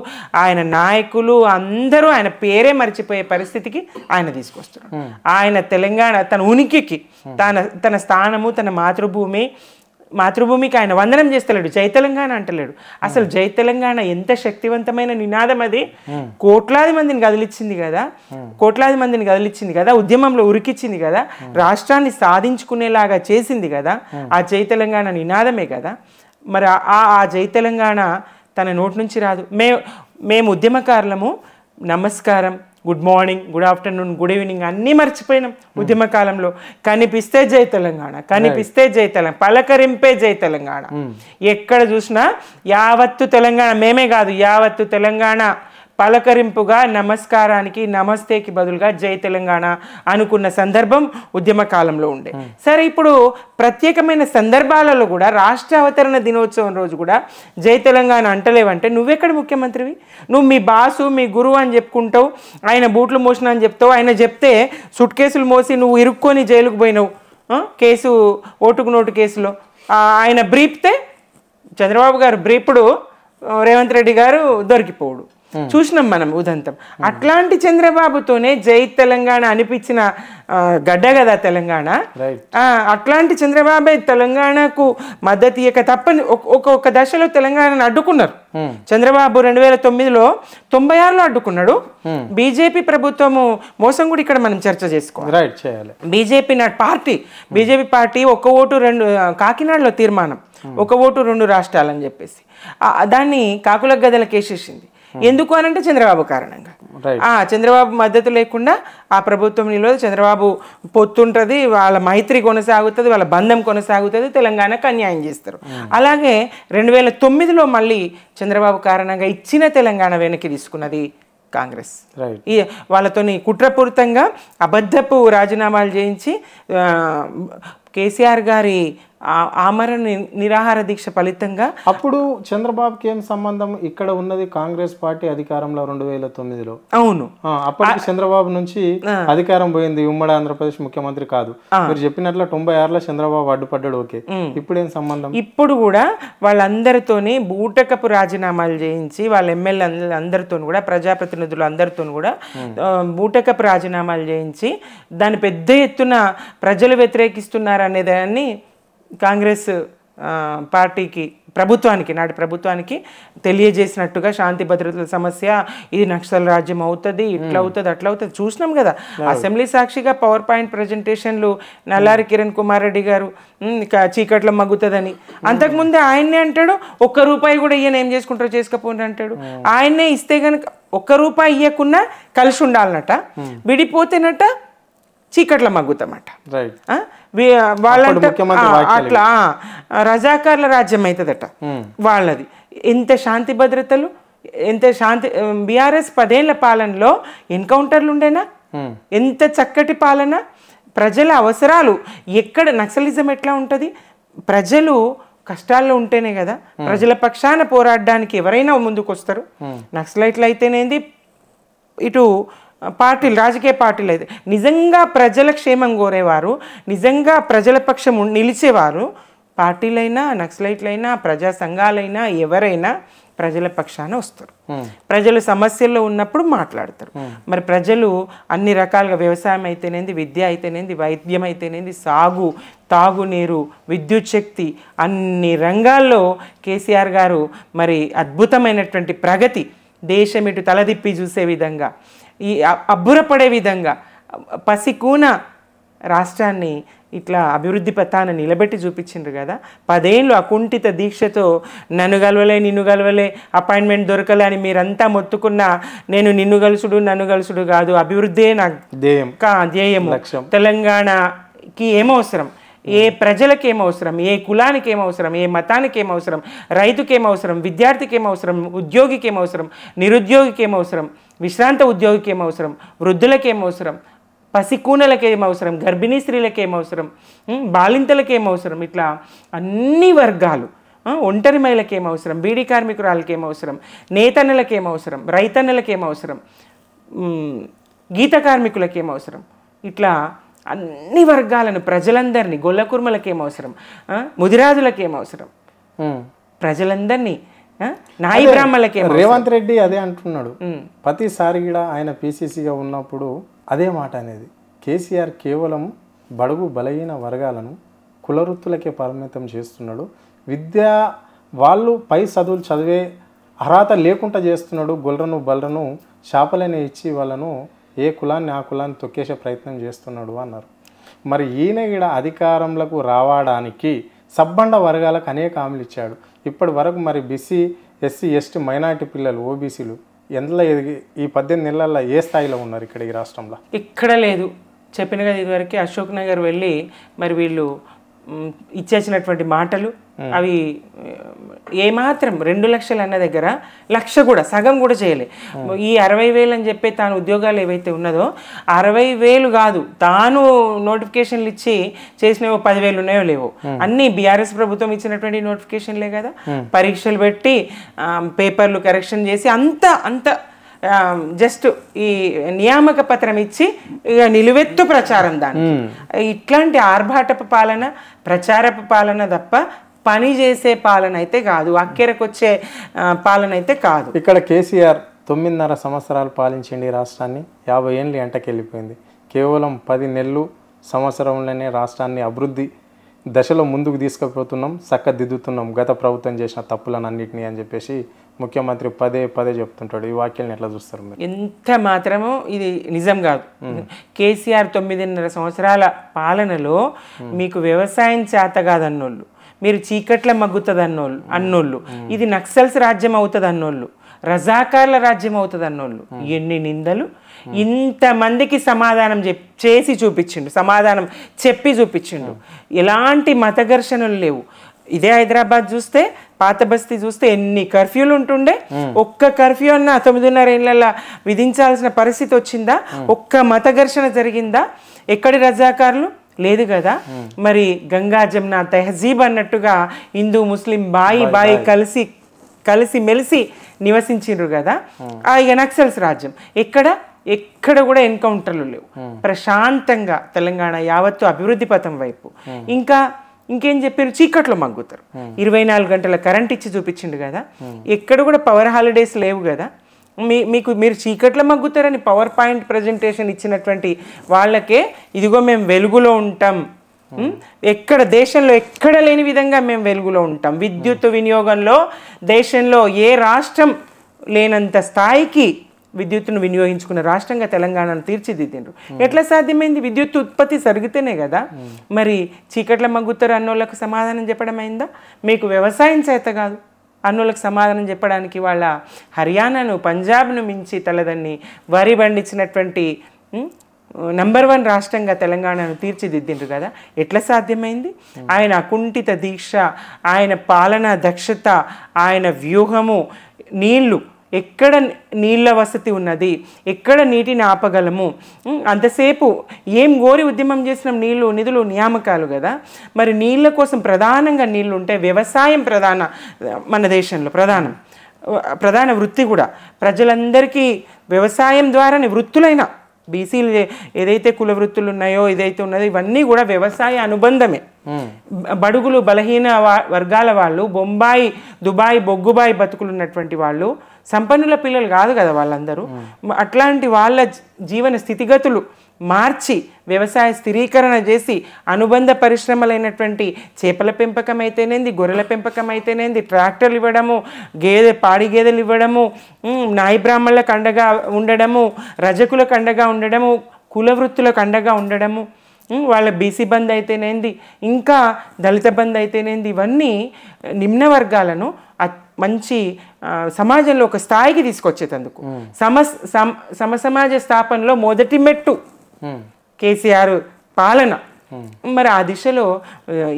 ఆయన నాయకులు అందరూ ఆయన పేరే మర్చిపోయే పరిస్థితికి ఆయన తీసుకొస్తారు. ఆయన తెలంగాణ తన ఉనికికి, తన స్థానము, తన మాతృభూమికి ఆయన వందనం చేస్తలేడు, జై తెలంగాణ అంటలేడు. అసలు జై తెలంగాణ ఎంత శక్తివంతమైన నినాదం అది. కోట్లాది మందిని కదిలిచ్చింది కదా, ఉద్యమంలో ఉరికిచ్చింది కదా, రాష్ట్రాన్ని సాధించుకునేలాగా చేసింది కదా, ఆ జై తెలంగాణ నినాదమే కదా. మరి ఆ జై తెలంగాణ తన నోటి నుంచి రాదు. మేము ఉద్యమకారులము నమస్కారం, good morning, good afternoon, good evening అన్నీ మర్చిపోయినాం ఉద్యమకాలంలో. కనిపిస్తే జై తెలంగాణ, పలకరింపే జై తెలంగాణ. ఎక్కడ చూసినా యావత్తు తెలంగాణ, మేమే కాదు యావత్తు తెలంగాణ పలకరింపుగా నమస్కారానికి నమస్తేకి బదులుగా జై తెలంగాణ అనుకున్న సందర్భం ఉద్యమ కాలంలో ఉండే. సరే, ఇప్పుడు ప్రత్యేకమైన సందర్భాలలో కూడా రాష్ట్ర అవతరణ దినోత్సవం రోజు కూడా జై తెలంగాణ అంటలేవంటే నువ్వెక్కడ ముఖ్యమంత్రివి? నువ్వు మీ బాసు మీ గురువు అని చెప్పుకుంటావు, ఆయన బూట్లు మోసిన అని చెప్తావు. ఆయన చెప్తే సుట్ కేసులు మోసి నువ్వు ఇరుక్కొని జైలుకు పోయినావు కేసు ఓటుకు నోటు కేసులో. ఆయన బ్రీప్తే చంద్రబాబు గారు బ్రీపుడు రేవంత్ రెడ్డి గారు దొరికిపోవుడు. చూసినాం మనం ఉదంతం. అట్లాంటి చంద్రబాబుతోనే జై తెలంగాణ అనిపించిన గడ్డ కదా తెలంగాణ. అట్లాంటి చంద్రబాబే తెలంగాణకు మద్దతు ఇయ్యక తప్పని ఒక దశలో తెలంగాణను అడ్డుకున్నారు. చంద్రబాబు 2009లో 96లో అడ్డుకున్నాడు. బీజేపీ ప్రభుత్వము మోసం కూడా ఇక్కడ మనం చర్చ చేసుకోవాలి. బీజేపీ బీజేపీ పార్టీ ఒక్క ఓటు రెండు కాకినాడలో తీర్మానం, ఒక ఓటు రెండు రాష్ట్రాలని చెప్పేసి దాన్ని కాకుల గదలకు వేసేసింది. ఎందుకు అనంటే చంద్రబాబు కారణంగా. చంద్రబాబు మద్దతు లేకుండా ఆ ప్రభుత్వం నిలవదు, చంద్రబాబు పొత్తుంటుంది, వాళ్ళ మైత్రి కొనసాగుతుంది, వాళ్ళ బంధం కొనసాగుతుంది, తెలంగాణకు అన్యాయం చేస్తారు. అలాగే 2009లో మళ్ళీ చంద్రబాబు కారణంగా ఇచ్చిన తెలంగాణ వెనక్కి తీసుకున్నది కాంగ్రెస్. వాళ్ళతోని కుట్రపూరితంగా అబద్ధపు రాజీనామాలు చేయించి కేసీఆర్ గారి ఆమరణ నిరాహార దీక్ష ఫలితంగా అప్పుడు చంద్రబాబుకి ఏం సంబంధం? ఇక్కడ ఉన్నది కాంగ్రెస్ పార్టీ అధికారంలో 2009లో. అవును, అప్పటికి చంద్రబాబు నుంచి అధికారం పోయింది, ఉమ్మడి ఆంధ్రప్రదేశ్ ముఖ్యమంత్రి కాదు. మీరు చెప్పినట్లు 96లో చంద్రబాబు అడ్డుపడ్డాడు. ఓకే, ఇప్పుడు ఏం సంబంధం? ఇప్పుడు కూడా వాళ్ళందరితోని బూటకపు రాజీనామాలు చేయించి వాళ్ళ ఎమ్మెల్యే అందరితో కూడా ప్రజాప్రతినిధులు అందరితో కూడా బూటకపు రాజీనామాలు చేయించి దాన్ని పెద్ద ఎత్తున ప్రజలు వ్యతిరేకిస్తున్నారు అనేదాన్ని కాంగ్రెస్ పార్టీకి నాటి ప్రభుత్వానికి తెలియజేసినట్టుగా శాంతి భద్రతల సమస్య, ఇది నక్సల్ రాజ్యం అవుతుంది, ఇట్లా అవుతుంది అట్లా అవుతుంది చూసినాం కదా. అసెంబ్లీ సాక్షిగా పవర్ పాయింట్ ప్రజెంటేషన్లు నల్లారి కిరణ్ కుమార్ రెడ్డి గారు చీకట్లో మగ్గుతుందని. అంతకుముందే ఆయన్నే అంటాడు, ₹1 కూడా ఇయ్యని ఏం చేసుకుంటారో చేసుకపోండి అంటాడు. ఆయన్నే ఇస్తే కనుక ₹1 ఇయ్యకున్నా కలిసి ఉండాలన్నట, విడిపోతేనట చీకట్ల మగ్గుతామట. వాళ్ళంటే అట్లా రజాకార్ల రాజ్యం అవుతుందట వాళ్ళది. ఎంత శాంతి భద్రతలు, ఎంత శాంతి. బీఆర్ఎస్ 10 ఏళ్ల పాలనలో ఎన్కౌంటర్లు ఉండేనా? ఎంత చక్కటి పాలన. ప్రజల అవసరాలు ఎక్కడ నక్సలిజం ఎట్లా ఉంటుంది? ప్రజలు కష్టాల్లో ఉంటేనే కదా ప్రజల పక్షాన పోరాడడానికి ఎవరైనా ముందుకు వస్తారు. నక్సలైట్లు అయితేనేది, ఇటు పార్టీలు రాజకీయ పార్టీలు అయితే నిజంగా ప్రజల క్షేమం కోరేవారు, నిజంగా ప్రజల పక్షం నిలిచేవారు, పార్టీలైనా నక్సలైట్లైనా ప్రజా సంఘాలైనా ఎవరైనా ప్రజల పక్షాన వస్తారు. ప్రజలు సమస్యల్లో ఉన్నప్పుడు మాట్లాడతారు. మరి ప్రజలు అన్ని రకాలుగా వ్యవసాయం అయితేనేది, విద్య అయితేనేది, వైద్యం అయితేనేది, సాగు, తాగునీరు, విద్యుత్ శక్తి, అన్ని రంగాల్లో కేసీఆర్ గారు మరి అద్భుతమైనటువంటి ప్రగతి, దేశం ఇటు తలదిప్పి చూసే విధంగా, ఈ అబ్బురపడే విధంగా పసికూన రాష్ట్రాన్ని ఇట్లా అభివృద్ధి పథాన నిలబెట్టి చూపించిండ్రు కదా. 10 ఏళ్ళు అకుంఠిత దీక్షతో నన్ను గలవలే అపాయింట్మెంట్ దొరకలే అని మీరంతా మొత్తుకున్నా, నేను నన్ను గలుసుడు కాదు, అభివృద్ధే నాకు ధ్యేయము. తెలంగాణకి ఏమవసరం, ఏ ప్రజలకి ఏమవసరం, ఏ కులానికి ఏమవసరం, ఏ మతానికి ఏమవసరం, రైతుకి ఏమవసరం, విద్యార్థికి ఏమవసరం, ఉద్యోగికి ఏమవసరం, నిరుద్యోగికి ఏమవసరం, విశ్రాంత ఉద్యోగికి ఏమవసరం, వృద్ధులకి ఏమవసరం, పసికూనలకి ఏమవసరం, గర్భిణీ స్త్రీలకి ఏమవసరం, బాలింతలకి ఏమవసరం, ఇట్లా అన్ని వర్గాలు, ఒంటరి మహిళకి ఏమవసరం, బీడీ కార్మికురాలకి ఏమవసరం, నేతన్నలకి ఏమవసరం, రైతన్నలకి ఏమవసరం, గీత కార్మికులకి ఏమవసరం, ఇట్లా అన్ని వర్గాలను ప్రజలందరినీ, గొల్ల కుర్మలకి ఏమవసరం, ముదిరాజులకి ఏమవసరం, ప్రజలందరినీ, నాయి బ్రాహ్మణులకి. రేవంత్ రెడ్డి అదే అంటున్నాడు ప్రతిసారి కూడా ఆయన పీసీసీగా ఉన్నప్పుడు అదే మాట అనేది. కేసీఆర్ కేవలం బడుగు బలహీన వర్గాలను కులవృత్తులకే పరిమితం చేస్తున్నాడు, వాళ్ళు పై చదువులు చదివే అర్హత లేకుండా చేస్తున్నాడు, గొల్రను బలరను చేపలని ఇచ్చి వాళ్ళను ఏ కులాన్ని ఆ కులాన్ని తొక్కేసే ప్రయత్నం చేస్తున్నాడు అన్నారు. మరి ఈయన కూడా అధికారంలోకి రావడానికి సబ్బండ వర్గాలకు అనేక హామీలు ఇచ్చాడు. ఇప్పటి వరకు మరి బీసీ, ఎస్సీ, ఎస్టీ, మైనార్టీ పిల్లలు, ఓబీసీలు ఎందులో ఈ 18 నెలల్లో ఏ స్థాయిలో ఉన్నారు ఇక్కడ ఈ రాష్ట్రంలో? ఇక్కడ లేదు. చెప్పిన కదా ఇదివరకు అశోక్ నగర్ వెళ్ళి మరి వీళ్ళు ఇచ్చేసినటువంటి మాటలు అవి ఏమాత్రం 2 లక్షలు అన్న దగ్గర 1,00,000 కూడా సగం కూడా చేయలే. ఈ 60,000 అని చెప్పి తాను ఉద్యోగాలు ఏవైతే ఉన్నదో 60,000 కాదు, తాను నోటిఫికేషన్లు ఇచ్చి చేసినవో 10,000 ఉన్నాయో లేవో, అన్ని బీఆర్ఎస్ ప్రభుత్వం ఇచ్చినటువంటి నోటిఫికేషన్లే కదా. పరీక్షలు పెట్టి పేపర్లు కరెక్షన్ చేసి అంత జస్ట్ ఈ నియామక పత్రం ఇచ్చి ఇక నిలువెత్తు ప్రచారం దానికి. ఇట్లాంటి ఆర్భాటపు పాలన, ప్రచారపు పాలన తప్ప పని చేసే పాలన అయితే కాదు, అక్కెరకొచ్చే పాలన అయితే కాదు. ఇక్కడ కేసీఆర్ 9.5 సంవత్సరాలు పాలించండి రాష్ట్రాన్ని, 50 ఏళ్ళు ఎంటకెళ్ళిపోయింది. కేవలం 10 నెలలు సంవత్సరంలోనే రాష్ట్రాన్ని అభివృద్ధి దశలో ముందుకు తీసుకుపోతున్నాం, చక్కదిద్దుతున్నాం గత ప్రభుత్వం చేసిన తప్పులను అన్నింటినీ అని చెప్పేసి ముఖ్యమంత్రి పదే చెప్తుంటాడు. ఈ వాక్యాలను ఎట్లా చూస్తారు మీరు? ఎంత మాత్రమో ఇది నిజం కాదు. కేసీఆర్ 9.5 సంవత్సరాల పాలనలో మీకు వ్యవసాయం చేత కాదన్నోళ్ళు, మీరు చీకట్ల మగ్గుతుంది అన్నోళ్ళు, ఇది నక్సల్స్ రాజ్యం అవుతుంది అన్నోళ్ళు, రజాకార్ల రాజ్యం అవుతుంది అన్నోళ్ళు, ఎన్ని నిందలు. ఇంతమందికి సమాధానం చేసి చూపించిండు, సమాధానం చెప్పి చూపించిండు. ఎలాంటి మత ఘర్షణలు లేవు. ఇదే హైదరాబాద్ చూస్తే, పాత బస్తీ చూస్తే ఎన్ని కర్ఫ్యూలు ఉంటుండే, ఒక్క కర్ఫ్యూ అన్న 9.5 ఏళ్ళ విధించాల్సిన పరిస్థితి వచ్చిందా? ఒక్క మత ఘర్షణ జరిగిందా? ఎక్కడి రజాకారులు? లేదు కదా. మరి గంగా జమున తెహజీబ్ అన్నట్టుగా హిందూ ముస్లిం బాయి కలిసి మెలిసి నివసించిండ్రు కదా. ఇక నక్సల్స్ రాజ్యం ఎక్కడ కూడా ఎన్కౌంటర్లు లేవు. ప్రశాంతంగా తెలంగాణ యావత్తు అభివృద్ధి పథం వైపు. ఇంకేం చెప్పారు? చీకట్లో మగ్గుతారు. 24 గంటల కరెంట్ ఇచ్చి చూపించిండు కదా. ఎక్కడ కూడా పవర్ హాలిడేస్ లేవు కదా. మీరు చీకట్లో మగ్గుతారని పవర్ పాయింట్ ప్రజెంటేషన్ ఇచ్చినటువంటి వాళ్ళకే ఇదిగో మేము వెలుగులో ఉంటాం, దేశంలో ఎక్కడ లేని విధంగా మేము వెలుగులో ఉంటాం, విద్యుత్ వినియోగంలో దేశంలో ఏ రాష్ట్రం లేనంత స్థాయికి విద్యుత్తును వినియోగించుకున్న రాష్ట్రంగా తెలంగాణను తీర్చిదిద్దిండ్రు. ఎట్లా సాధ్యమైంది? విద్యుత్ ఉత్పత్తి జరిగితేనే కదా. మరి చీకట్ల మగ్గుతారు అన్నోళ్ళకు సమాధానం చెప్పడం అయిందా? మీకు వ్యవసాయం చేత కాదు అన్నోళ్ళకి సమాధానం చెప్పడానికి వాళ్ళ హర్యానాను, పంజాబ్ను మించి తలదన్ని వరి పండించినటువంటి నంబర్ 1 రాష్ట్రంగా తెలంగాణను తీర్చిదిద్దిండ్రు కదా. ఎట్లా సాధ్యమైంది? ఆయన అకుంఠిత దీక్ష, ఆయన పాలనా దక్షత, ఆయన వ్యూహము, ఎక్కడ నీళ్ళ వసతి ఉన్నది, ఎక్కడ నీటిని ఆపగలము, అంతసేపు ఏం గోరి ఉద్యమం చేసినాం? నిధులు నియామకాలు కదా. మరి నీళ్ళ కోసం ప్రధానంగా నీళ్ళు ఉంటే వ్యవసాయం మన దేశంలో ప్రధాన వృత్తి కూడా. ప్రజలందరికీ వ్యవసాయం ద్వారానే వృత్తులైన బీసీలు ఏదైతే కుల వృత్తులు ఉన్నాయో, ఏదైతే ఉన్నదో ఇవన్నీ కూడా వ్యవసాయ అనుబంధమే. బడుగులు బలహీన వర్గాల వాళ్ళు, బొంబాయి దుబాయ్ బొగ్గుబాయి బతుకులున్నటువంటి వాళ్ళు సంపన్నుల పిల్లలు కాదు కదా వాళ్ళందరూ. అట్లాంటి వాళ్ళ జీవన స్థితిగతులు మార్చి వ్యవసాయ స్థిరీకరణ చేసి అనుబంధ పరిశ్రమలైనటువంటి చేపల పెంపకం అయితేనేంది, గొర్రెల పెంపకం అయితేనేంది, ట్రాక్టర్లు ఇవ్వడము, పాడి గేదెలు ఇవ్వడము, నాయి బ్రాహ్మణులకు అండగా ఉండడము, రజకులకు అండగా ఉండడము, కుల వృత్తులకు అండగా ఉండడము, వాళ్ళ బీసీ బంద్ అయితేనేంది, ఇంకా దళిత బంద్ అయితేనేంది, ఇవన్నీ నిమ్న వర్గాలను మంచి సమాజంలో ఒక స్థాయికి తీసుకొచ్చేటందుకు సమసమాజ స్థాపనలో మొదటి మెట్టు కేసీఆర్ పాలన. మరి ఆ దిశలో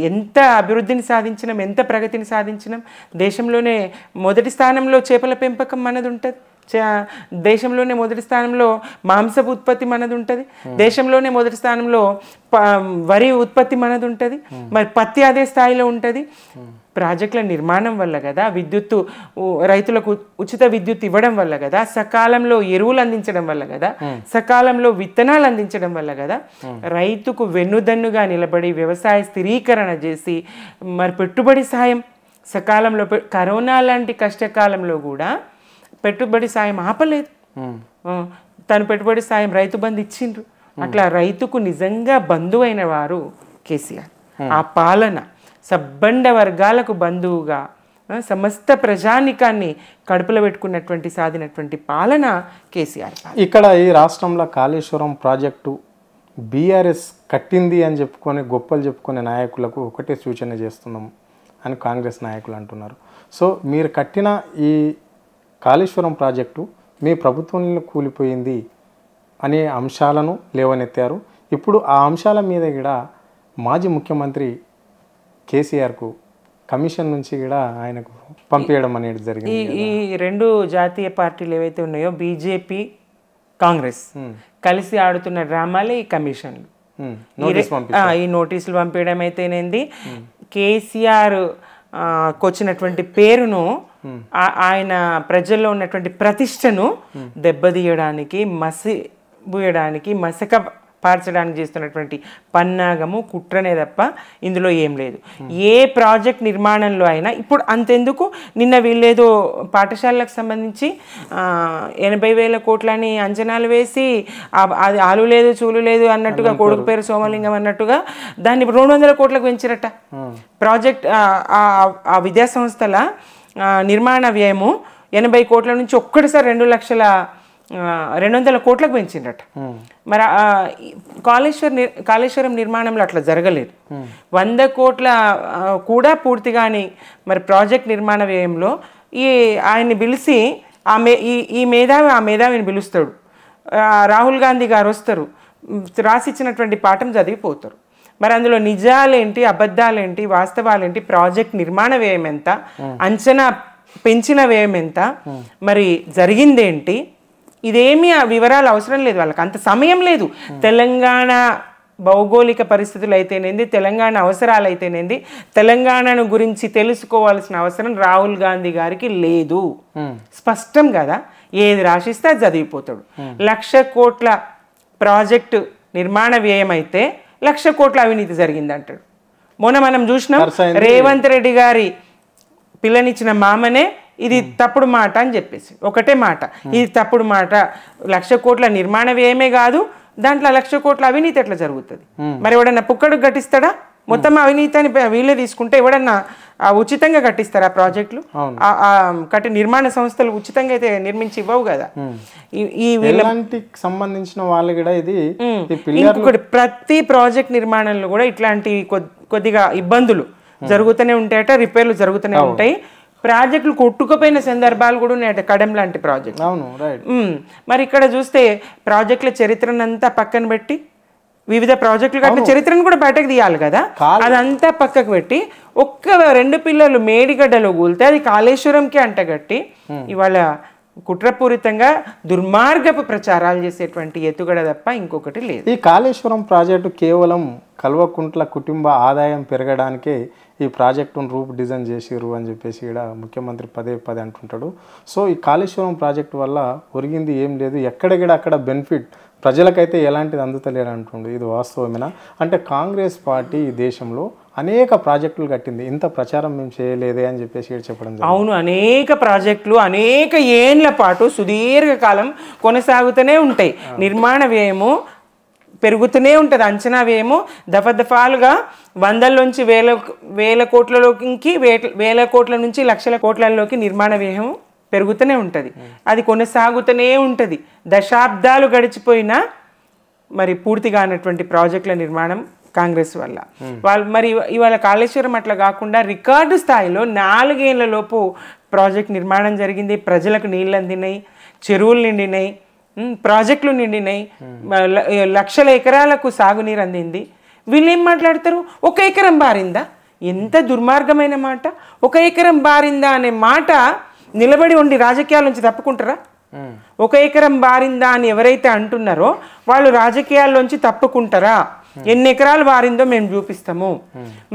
ఎంత అభివృద్ధిని సాధించినాం, ఎంత ప్రగతిని సాధించినాం. దేశంలోనే మొదటి స్థానంలో చేపల పెంపకం మనది ఉంటుంది, దేశంలోనే మొదటి స్థానంలో మాంసపు ఉత్పత్తి మనది ఉంటుంది, దేశంలోనే మొదటి స్థానంలో వరి ఉత్పత్తి మనది ఉంటుంది, మరి పత్తి అదే స్థాయిలో ఉంటుంది. ప్రాజెక్టుల నిర్మాణం వల్ల కదా, రైతులకు ఉచిత విద్యుత్ ఇవ్వడం వల్ల కదా, సకాలంలో ఎరువులు అందించడం వల్ల కదా, సకాలంలో విత్తనాలు అందించడం వల్ల కదా, రైతుకు వెన్నుదన్నుగా నిలబడి వ్యవసాయ స్థిరీకరణ చేసి మరి పెట్టుబడి సాయం సకాలంలో, కరోనా లాంటి కష్టకాలంలో కూడా పెట్టుబడి సాయం ఆపలేదు. తను పెట్టుబడి సాయం రైతు బంధు ఇచ్చిండ్రు. అట్లా రైతుకు నిజంగా బంధువైన వారు కేసీఆర్. ఆ పాలన సబ్బండ వర్గాలకు బంధువుగా సమస్త ప్రజానికాన్ని కడుపులో పెట్టుకున్నటువంటి సాధినటువంటి పాలన కేసీఆర్. ఇక్కడ ఈ రాష్ట్రంలో కాళేశ్వరం ప్రాజెక్టు బీఆర్ఎస్ కట్టింది అని గొప్పలు చెప్పుకునే నాయకులకు ఒకటే సూచన చేస్తున్నాం అని కాంగ్రెస్ నాయకులు అంటున్నారు. సో మీరు కట్టిన ఈ కాళేశ్వరం ప్రాజెక్టు మీ ప్రభుత్వంలో కూలిపోయింది అనే అంశాలను లేవనెత్తారు. ఇప్పుడు ఆ అంశాల మీద కూడా మాజీ ముఖ్యమంత్రి కేసీఆర్కు కమిషన్ నుంచి కూడా ఆయనకు పంపించడం అనేది జరిగింది. ఈ రెండు జాతీయ పార్టీలు ఏవైతే ఉన్నాయో బీజేపీ కాంగ్రెస్ కలిసి ఆడుతున్న డ్రామాలే ఈ కమిషన్లు. ఈ నోటీసులు పంపించడం అయితేనేది, కేసీఆర్ వచ్చినటువంటి పేరును ఆయన ప్రజల్లో ఉన్నటువంటి ప్రతిష్టను దెబ్బతీయడానికి, మసిబూయడానికి, మసక పార్చడానికి చేస్తున్నటువంటి పన్నాగము, కుట్రనే తప్ప ఇందులో ఏం లేదు. ఏ ప్రాజెక్ట్ నిర్మాణంలో అయినా ఇప్పుడు అంతెందుకు, నిన్న వీళ్ళేదో పాఠశాలకు సంబంధించి 80,000 కోట్లని అంచనాలు వేసి అది ఆలు లేదు చూలు లేదు అన్నట్టుగా, కొడుకు పేరు సోమలింగం అన్నట్టుగా దాన్ని 200 కోట్లకు పెంచిరట. ప్రాజెక్ట్ ఆ విద్యా సంస్థల నిర్మాణ వ్యయము 80 కోట్ల నుంచి ఒక్కటిసారి 200 కోట్లకు పెంచిండట. మరి కాళేశ్వరం నిర్మాణంలో అట్లా జరగలేదు. 100 కోట్ల కూడా పూర్తిగాని మరి ప్రాజెక్ట్ నిర్మాణ వ్యయంలో ఆయన్ని పిలిచి ఈ మేధావి ఆ మేధావిని పిలుస్తాడు, రాహుల్ గాంధీ గారు వస్తారు, రాసిచ్చినటువంటి పాఠం చదివిపోతారు. మరి అందులో నిజాలేంటి, అబద్ధాలేంటి, వాస్తవాలేంటి, ప్రాజెక్ట్ నిర్మాణ వ్యయం ఎంత, అంచనా పెంచిన వ్యయం ఎంత, మరి జరిగిందేంటి, ఇదేమీ ఆ వివరాలు అవసరం లేదు, వాళ్ళకి అంత సమయం లేదు. తెలంగాణ భౌగోళిక పరిస్థితులు అయితేనేది, తెలంగాణ అవసరాలు అయితేనేది, తెలంగాణను గురించి తెలుసుకోవాల్సిన అవసరం రాహుల్ గాంధీ గారికి లేదు. స్పష్టం కదా, ఏది రాసిస్తే అది చదివిపోతాడు. 1,00,000 కోట్ల ప్రాజెక్టు నిర్మాణ వ్యయం అయితే 1,00,000 కోట్ల అవినీతి జరిగిందంటాడు. మొన్న మనం చూసినాం, రేవంత్ రెడ్డి గారి పిల్లనిచ్చిన మామనే ఇది తప్పుడు మాట అని చెప్పేసి, ఒకటే మాట, ఇది తప్పుడు మాట, 1,00,000 కోట్ల నిర్మాణ వ్యయమే కాదు, దాంట్లో 1,00,000 కోట్ల అవినీతి ఎట్లా జరుగుతుంది? మరి ఎవడన్నా పుక్కడు కట్టిస్తాడా? మొత్తం అవినీతి అని వీళ్ళే తీసుకుంటే ఎవడన్నా ఉచితంగా కట్టిస్తారా ప్రాజెక్టులు? కట్టి నిర్మాణ సంస్థలు ఉచితంగా అయితే నిర్మించి ఇవ్వవు కదా. ఈ వీళ్ళకి సంబంధించిన వాళ్ళు కూడా ఇది ఇంకొకటి, ప్రతి ప్రాజెక్ట్ నిర్మాణంలో కూడా ఇట్లాంటి కొద్దిగా ఇబ్బందులు జరుగుతూనే ఉంటాయట, రిపేర్లు జరుగుతూనే ఉంటాయి. ప్రాజెక్టులు కొట్టుకుపోయిన సందర్భాలు కూడా ఉన్నాయట, కడెం లాంటి ప్రాజెక్ట్. మరి ఇక్కడ చూస్తే ప్రాజెక్టుల చరిత్రనంతా పక్కన పెట్టి, వివిధ ప్రాజెక్టులు కట్టిన చరిత్రను కూడా బయటకు తీయాలి కదా, అదంతా పక్కకు పెట్టి 1-2 పిల్లలు మేడిగడ్డలో కూలితే అది కాళేశ్వరంకి అంటగట్టి ఇవాళ కుట్రపూరితంగా దుర్మార్గపు ప్రచారాలు చేసేటువంటి ఎత్తుగడ తప్ప ఇంకొకటి లేదు. ఈ కాళేశ్వరం ప్రాజెక్టు కేవలం కల్వకుంట్ల కుటుంబ ఆదాయం పెరగడానికే ఈ ప్రాజెక్టును డిజైన్ చేసిరు అని చెప్పేసి ఇక్కడ ముఖ్యమంత్రి పదే అంటుంటాడు. సో ఈ కాళేశ్వరం ప్రాజెక్టు వల్ల ఒరిగింది ఏం లేదు, ఎక్కడెక్కడ అక్కడ బెనిఫిట్ ప్రజలకైతే ఎలాంటిది అందుతలేరు అంటుండు. ఇది వాస్తవమేనా? అంటే కాంగ్రెస్ పార్టీ ఈ దేశంలో అనేక ప్రాజెక్టులు కట్టింది, ఇంత ప్రచారం మేము చేయలేదే అని చెప్పేసి చెప్పడం. అవును, అనేక ప్రాజెక్టులు అనేక ఏండ్ల పాటు సుదీర్ఘకాలం కొనసాగుతూనే ఉంటాయి. నిర్మాణ వ్యయము పెరుగుతూనే ఉంటుంది, అంచనా వ్యయము దఫాలుగా 100 వేల కోట్లలోకి, వేల కోట్ల నుంచి లక్షల కోట్లలోకి నిర్మాణ వ్యయం పెరుగుతూనే ఉంటుంది. అది కొనసాగుతూనే ఉంటుంది. దశాబ్దాలు గడిచిపోయినా మరి పూర్తిగా అన్నటువంటి ప్రాజెక్టుల నిర్మాణం కాంగ్రెస్ వల్ల. వాళ్ళు మరి ఇవాళ కాళేశ్వరం అట్లా కాకుండా రికార్డు స్థాయిలో 4 ఏళ్లలోపు ప్రాజెక్ట్ నిర్మాణం జరిగింది. ప్రజలకు నీళ్ళు అందినాయి, చెరువులు నిండినాయి, ప్రాజెక్టులు నిండినాయి, లక్షల ఎకరాలకు సాగునీరు అందింది. వీళ్ళు ఏం మాట్లాడతారు? 1 ఎకరం బారిందా? ఎంత దుర్మార్గమైన మాట! 1 ఎకరం బారిందా అనే మాట నిలబడి ఉండి రాజకీయాల నుంచి తప్పుకుంటారా? 1 ఎకరం బారిందా అని ఎవరైతే అంటున్నారో వాళ్ళు రాజకీయాల్లోంచి తప్పుకుంటారా? ఎన్ని ఎకరాలు బారిందో మేము చూపిస్తాము,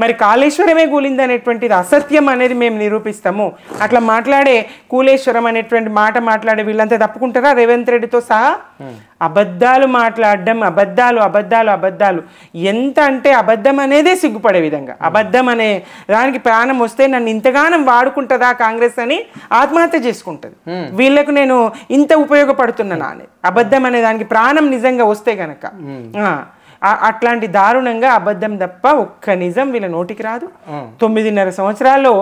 మరి కాళేశ్వరమే కూలింది అనేటువంటిది అసత్యం అనేది మేము నిరూపిస్తాము. అట్లా మాట్లాడే కూలేశ్వరం అనేటువంటి మాట మాట్లాడే వీళ్ళంతా తప్పుకుంటారా? రేవంత్ రెడ్డితో సహా అబద్ధాలు మాట్లాడడం, అబద్ధాలు ఎంత అంటే అబద్ధం అనేదే సిగ్గుపడే విధంగా, అబద్ధం అనే దానికి ప్రాణం వస్తే నన్ను ఇంతగానం వాడుకుంటుందా కాంగ్రెస్ అని ఆత్మహత్య చేసుకుంటుంది. వీళ్ళకు నేను ఇంత ఉపయోగపడుతున్నానా అని, అబద్ధం అనే దానికి ప్రాణం నిజంగా వస్తే గనక అట్లాంటి దారుణంగా అబద్ధం తప్ప ఒక్క నిజం వీళ్ళ నోటికి రాదు. 9.5 సంవత్సరాల్లో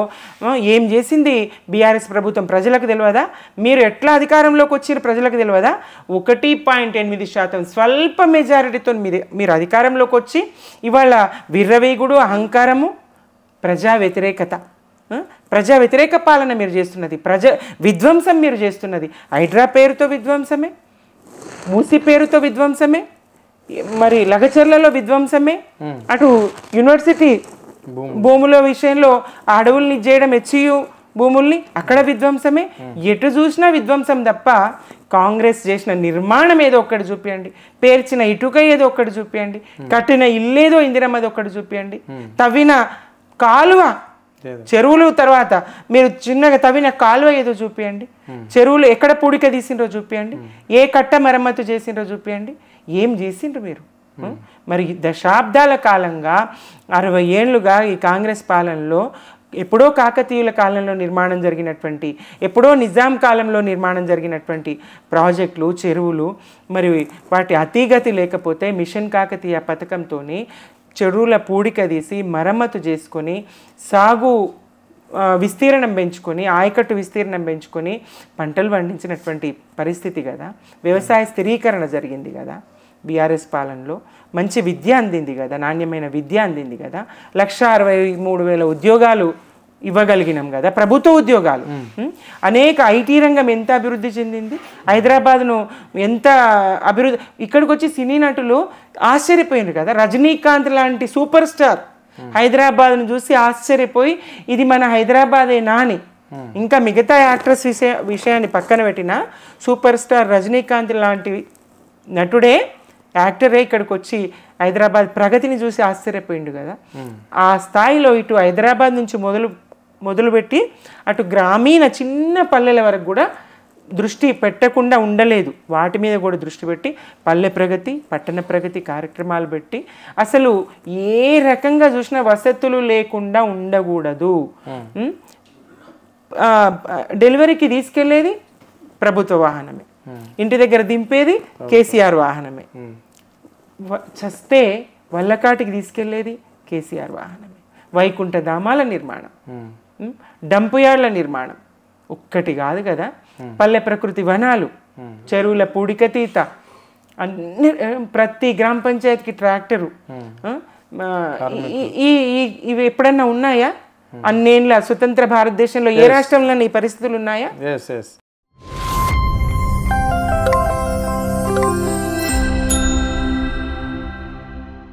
ఏం చేసింది బీఆర్ఎస్ ప్రభుత్వం ప్రజలకు తెలియదా? మీరు ఎట్లా అధికారంలోకి వచ్చిన ప్రజలకు తెలియదా? 1.8% స్వల్ప మెజారిటీతో మీరు అధికారంలోకి వచ్చి ఇవాళ విర్రవీగుడు, అహంకారము, ప్రజా వ్యతిరేక పాలన మీరు చేస్తున్నది, విధ్వంసం మీరు చేస్తున్నది. హైడ్రా పేరుతో విధ్వంసమే, మూసి పేరుతో విధ్వంసమే, మరి లగచర్లలో విధ్వంసమే, అటు యూనివర్సిటీ భూముల విషయంలో అడవుల్ని చేయడం హెచ్యు భూముల్ని అక్కడ విధ్వంసమే. ఎటు చూసినా విధ్వంసం తప్ప కాంగ్రెస్ చేసిన నిర్మాణం ఏదో ఒక్కటి చూపించండి, పేర్చిన ఇటుక ఏదో ఒక్కటి చూపించండి, కట్టిన ఇల్లేదో ఇందిరమ్మది ఒక్కటి చూపించండి, తవ్విన కాలువ చెరువులు తర్వాత మీరు చిన్నగా తవ్విన కాలువ ఏదో చూపించండి, చెరువులు ఎక్కడ పూడిక తీసిండ్రో చూపించండి, ఏ కట్ట మరమ్మతు చేసిండ్రో చూపించండి. ఏం చేసిండ్రు మీరు? మరి దశాబ్దాల కాలంగా 60 ఏళ్ళుగా ఈ కాంగ్రెస్ పాలనలో ఎప్పుడో కాకతీయుల కాలంలో నిర్మాణం జరిగినటువంటి, ఎప్పుడో నిజాం కాలంలో నిర్మాణం జరిగినటువంటి ప్రాజెక్టులు, చెరువులు, మరి వాటి అతీగతి లేకపోతే మిషన్ కాకతీయ పథకంతో చెరువుల పూడిక తీసి మరమ్మతు చేసుకొని సాగు విస్తీర్ణం పెంచుకొని, ఆయకట్టు విస్తీర్ణం పెంచుకొని పంటలు పండించినటువంటి పరిస్థితి కదా. వ్యవసాయ స్థిరీకరణ జరిగింది కదా బీఆర్ఎస్ పాలనలో. మంచి విద్య అందింది కదా, నాణ్యమైన విద్య అందింది కదా. 1,63,000 ఉద్యోగాలు ఇవ్వగలిగినాం కదా, ప్రభుత్వ ఉద్యోగాలు. అనేక ఐటీ రంగం ఎంత అభివృద్ధి చెందింది, హైదరాబాద్ను ఎంత అభివృద్ధి. ఇక్కడికి వచ్చి సినీ నటులు ఆశ్చర్యపోయింది కదా. రజనీకాంత్ లాంటి సూపర్ స్టార్ హైదరాబాద్ను చూసి ఆశ్చర్యపోయి ఇది మన హైదరాబాదేనా అని. ఇంకా మిగతా యాక్ట్రెస్ విషయాన్ని పక్కన పెట్టిన సూపర్ స్టార్ రజనీకాంత్ లాంటి నటుడే, యాక్టరే ఇక్కడికి వచ్చి హైదరాబాద్ ప్రగతిని చూసి ఆశ్చర్యపోయిండు కదా. ఆ స్థాయిలో ఇటు హైదరాబాద్ నుంచి మొదలుపెట్టి అటు గ్రామీణ చిన్న పల్లెల వరకు కూడా దృష్టి పెట్టకుండా ఉండలేదు. వాటి మీద కూడా దృష్టి పెట్టి పల్లె ప్రగతి, పట్టణ ప్రగతి కార్యక్రమాలు పెట్టి అసలు ఏ రకంగా చూసినా వసతులు లేకుండా ఉండకూడదు. డెలివరీకి తీసుకెళ్లేది ప్రభుత్వ వాహనమే, ఇంటి దగ్గర దింపేది కేసీఆర్ వాహనమే, చస్తే వల్లకాటికి తీసుకెళ్లేది కేసీఆర్ వాహనమే. వైకుంఠ ధామాల నిర్మాణం, డంపు యార్డ్ల నిర్మాణం ఒక్కటి కాదు కదా. పల్లె ప్రకృతి వనాలు, చెరువుల పూడికతీత, అన్ని ప్రతి గ్రామ పంచాయతీకి ట్రాక్టరు. ఇవి ఎప్పుడన్నా ఉన్నాయా? అన్నేళ్ళ స్వతంత్ర భారతదేశంలో ఏ రాష్ట్రంలో ఈ పరిస్థితులు ఉన్నాయా?